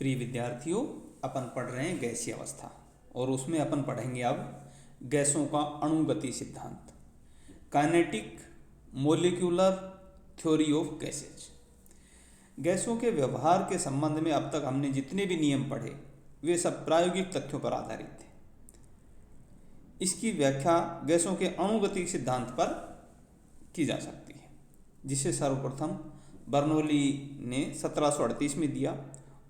प्रिय विद्यार्थियों, अपन पढ़ रहे हैं गैसीय अवस्था और उसमें अपन पढ़ेंगे अब गैसों का अणुगति सिद्धांत, kinetic molecular theory of gases. गैसों के व्यवहार के संबंध में अब तक हमने जितने भी नियम पढ़े वे सब प्रायोगिक तथ्यों पर आधारित थे। इसकी व्याख्या गैसों के अणुगति सिद्धांत पर की जा सकती है, जिसे सर्वप्रथम बर्नौली ने 1738 में दिया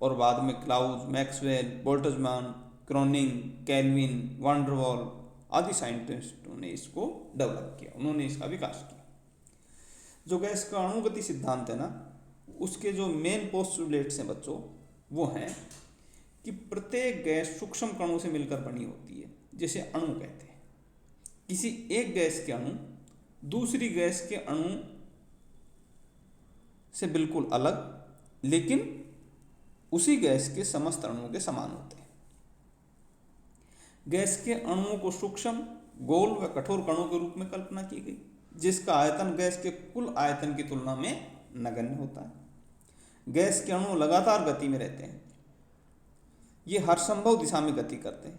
और बाद में Clausius, Maxwell, Boltzmann, Kronig, Kelvin, van der Waals आदि साइंटिस्टों ने इसको डेवलप किया, उन्होंने इसका विकास किया। जो गैस का अणुगति सिद्धांत है ना, उसके जो मेन पोस्टुलेट्स हैं बच्चों, वो हैं कि प्रत्येक गैस सूक्ष्म कणों से मिलकर बनी होती है, जिसे अणु कहते हैं। किसी एक गैस के अणु दूसरी गैस के अणु से बिल्कुल अलग, लेकिन उसी गैस के समस्त अणुओं के समान होते हैं। गैस के अणुओं को सूक्ष्म, गोल व कठोर कणों के रूप में कल्पना की गई, जिसका आयतन गैस के कुल आयतन की तुलना में नगण्य होता है। गैस के अणु लगातार गति में रहते हैं, ये हर संभव दिशा में गति करते हैं।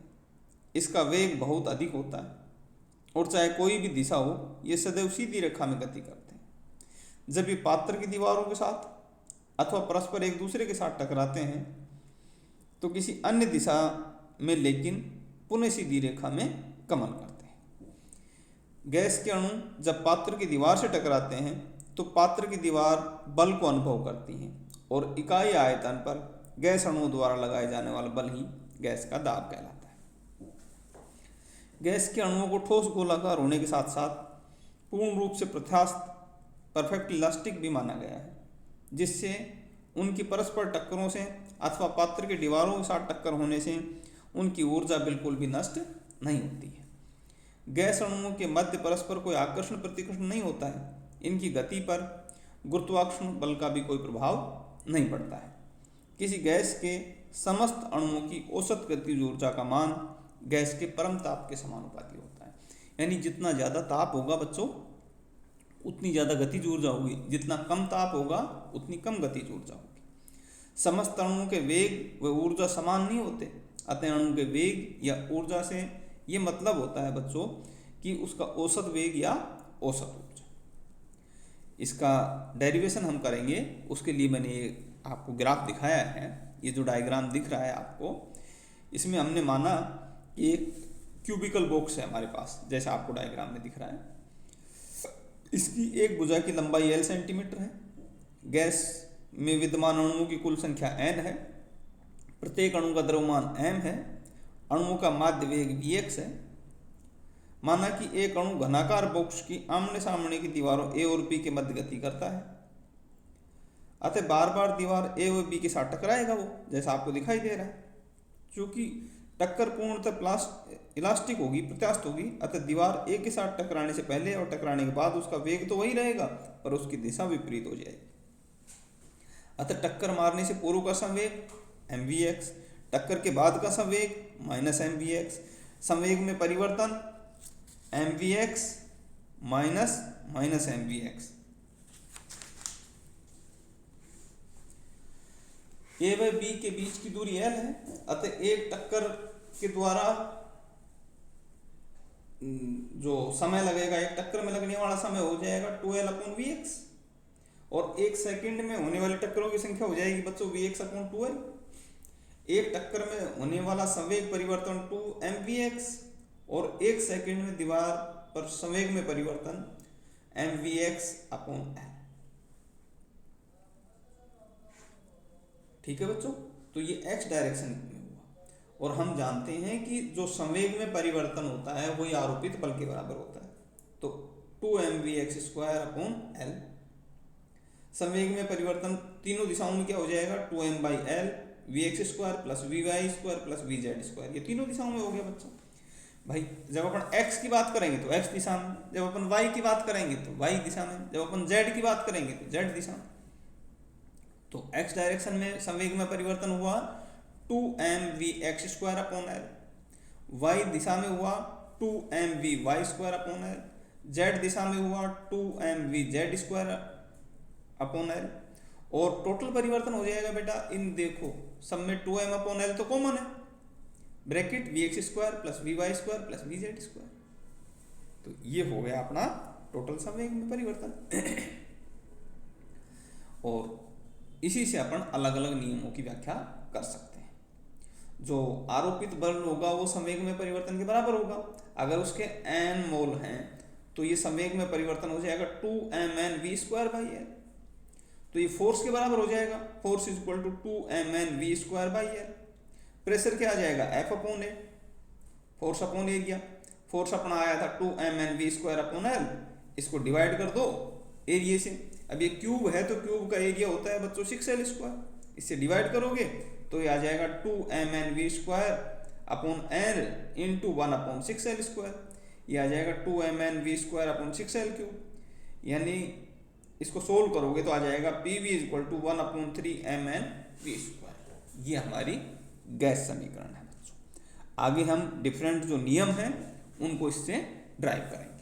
इसका वेग बहुत अधिक होता है और चाहे कोई भी दिशा हो, ये सदैव सीधी रेखा में गति करते हैं। जब ये पात्र की दीवारों के साथ अथवा परस्पर एक दूसरे के साथ टकराते हैं तो किसी अन्य दिशा में, लेकिन पुनः सीधी रेखा में गमन करते हैं। गैस के अणु जब पात्र की दीवार से टकराते हैं तो पात्र की दीवार बल को अनुभव करती है और इकाई आयतन पर गैस अणुओं द्वारा लगाए जाने वाला बल ही गैस का दाब कहलाता है। गैस के अणुओं को ठोस गोलाकार होने के साथ साथ पूर्ण रूप से प्रत्यास्थ, परफेक्ट इलास्टिक भी माना गया है, जिससे उनकी परस्पर टक्करों से अथवा पात्र की दीवारों के साथ टक्कर होने से उनकी ऊर्जा बिल्कुल भी नष्ट नहीं होती है। गैस अणुओं के मध्य परस्पर कोई आकर्षण प्रतिकर्षण नहीं होता है। इनकी गति पर गुरुत्वाकर्षण बल का भी कोई प्रभाव नहीं पड़ता है। किसी गैस के समस्त अणुओं की औसत गतिज ऊर्जा का मान गैस के परम ताप के समानुपाती होता है। यानी जितना ज़्यादा ताप होगा बच्चों, उतनी ज़्यादा गतिज ऊर्जा होगी, जितना कम ताप होगा उतनी कम गतिज ऊर्जा होगी। समस्त अणुओं के वेग व ऊर्जा समान नहीं होते, अतः अणु के वेग या ऊर्जा से ये मतलब होता है बच्चों कि उसका औसत वेग या औसत ऊर्जा। इसका डेरिवेशन हम करेंगे, उसके लिए मैंने ये आपको ग्राफ दिखाया है। ये जो डायग्राम दिख रहा है आपको, इसमें हमने माना कि एक क्यूबिकल बॉक्स है हमारे पास, जैसा आपको डायग्राम में दिख रहा है। इसकी एक भुजा की लंबाई L सेंटीमीटर है। गैस में विद्यमान अणुओं की कुल संख्या n है। प्रत्येक अणु का द्रव्यमान m है। अणुओं का माध्य वेग vx है। माना कि एक अणु घनाकार बॉक्स की आमने सामने की दीवारों a और b के मध्य गति करता है, अतः बार बार दीवार a और b के साथ टकराएगा वो, जैसा आपको दिखाई दे रहा है। चूंकि टक्कर पूर्णतः इलास्टिक होगी, प्रत्यास्थ होगी, अतः दीवार ए के साथ टकराने से पहले और टकराने के बाद उसका वेग तो वही रहेगा, पर उसकी दिशा विपरीत हो जाएगी। अतः टक्कर मारने से पूर्व का संवेग mvx, टक्कर के बाद का संवेग माइनस mvx, संवेग में परिवर्तन mvx माइनस mvx। ए व बी के बीच की दूरी L है, अतः एक टक्कर के द्वारा जो समय लगेगा, एक टक्कर में लगने वाला समय हो जाएगा 2L/Vx, और एक सेकंड में होने वाली टक्करों की संख्या हो जाएगी बच्चों Vx/2L। एक टक्कर में होने वाला संवेग परिवर्तन 2mvx और एक सेकंड में दीवार पर संवेग में परिवर्तन mvx/L। ठीक है बच्चों, तो ये x डायरेक्शन में हुआ, और हम जानते हैं कि जो संवेग में परिवर्तन होता है वही आरोपित बल के बराबर होता है, तो 2mvx²/L। संवेग में परिवर्तन तीनों दिशाओं में क्या हो जाएगा, 2m/L vx² + vy² + vz², ये तीनों दिशाओं में हो गया बच्चों। भाई जब अपन x की बात करेंगे तो x दिशा में, जब अपन y की बात करेंगे तो y दिशा में, जब अपन z की बात करेंगे तो z दिशा में। तो x डायरेक्शन में संवेग में परिवर्तन हुआ 2mvx²/L, y दिशा में हुआ 2mvy²/L, z दिशा में हुआ 2mvz²/L, और टोटल परिवर्तन हो जाएगा बेटा इन, देखो सब में 2m/l तो कॉमन है, ब्रैकेट vx² + vy² + vz²। तो ये हो गया अपना टोटल संवेग में परिवर्तन। और इसी से अपन अलग अलग नियमों की व्याख्या कर सकते हैं। जो आरोपित बल होगा वो संवेग में परिवर्तन के बराबर होगा। अगर उसके n मोल हैं तो ये संवेग में परिवर्तन हो जाएगा 2mnv²/L। तो ये फोर्स के बराबर हो जाएगा, फोर्स = 2mnv²/L। प्रेशर क्या आ जाएगा, F/A, force upon area. Force अपना आया था 2mnv²/L, इसको डिवाइड कर दो एरिया से। अब ये क्यूब है तो क्यूब का एरिया होता है बच्चों 6L², इससे डिवाइड करोगे तो ये आ जाएगा 2mnv²/L × 1/6L²। ये आ जाएगा 2mnv²/6L³। यानी इसको सोल्व करोगे तो आ जाएगा PV = 1/3mnv²। ये हमारी गैस समीकरण है बच्चों। आगे हम डिफरेंट जो नियम हैं उनको इससे ड्राइव करेंगे।